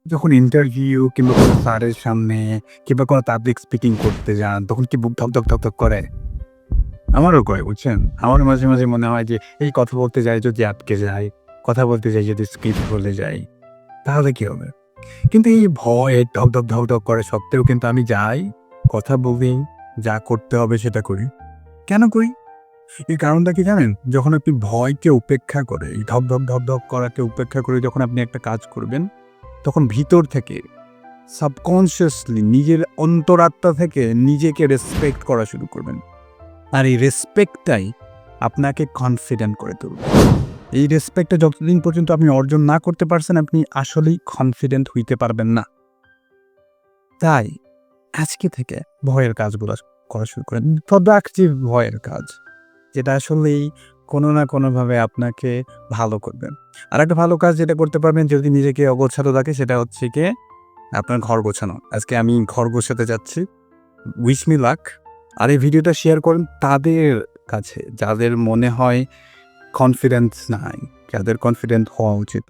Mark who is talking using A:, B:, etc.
A: যখন ইন্টারভিউ কিংবা কোনো স্যারের সামনে কিংবা কোনো পাবলিক স্পিকিং করতে যান, তখন কি বুক ধক করে? আমারও করে বুঝছেন? আমারও মাঝে মনে হয় যে এই কথা বলতে যাই যদি আটকে যাই, কথা বলতে যাই যদি স্কিপ ভুলে যাই, তাহলে কি হবে? কিন্তু এই ভয়ে ধক করে সত্ত্বেও কিন্তু আমি যাই, কথা বলি, যা করতে হবে সেটা করি। কেন করি? এর কারণটা কি জানেন? যখন আপনি ভয়কে উপেক্ষা করে, এই ধক করাকে উপেক্ষা করে যখন আপনি একটা কাজ করবেন, তখন ভিতর থেকে সাবকন্সিয়াসলি নিজের অন্তরাত্মা থেকে নিজেকে রেসপেক্ট করা শুরু করবেন। আর এই রেসপেক্টটাই আপনাকে কনফিডেন্ট করে তুলবে। এই রেসপেক্টটা যতদিন পর্যন্ত আপনি অর্জন না করতে পারছেন, আপনি আসলেই কনফিডেন্ট হইতে পারবেন না। তাই আজকে থেকে ভয়ের কাজগুলা করা শুরু করেন। প্রোডাক্টিভ ভয়ের কাজ। যেটা আসলেই কোনো না কোনোভাবে আপনাকে ভালো করবে। আরেকটা ভালো কাজ যেটা করতে পারবেন যদি নিজেকে অগোছালো লাগে সেটা হচ্ছে গিয়ে আপনার ঘর গোছানো। আজকে আমি ঘর গোছাতে যাচ্ছি। Wish me luck. আর এই ভিডিওটা শেয়ার করেন তাদের কাছে যাদের মনে হয় কনফিডেন্স নাই, যাদের কনফিডেন্ট হওয়া উচিত।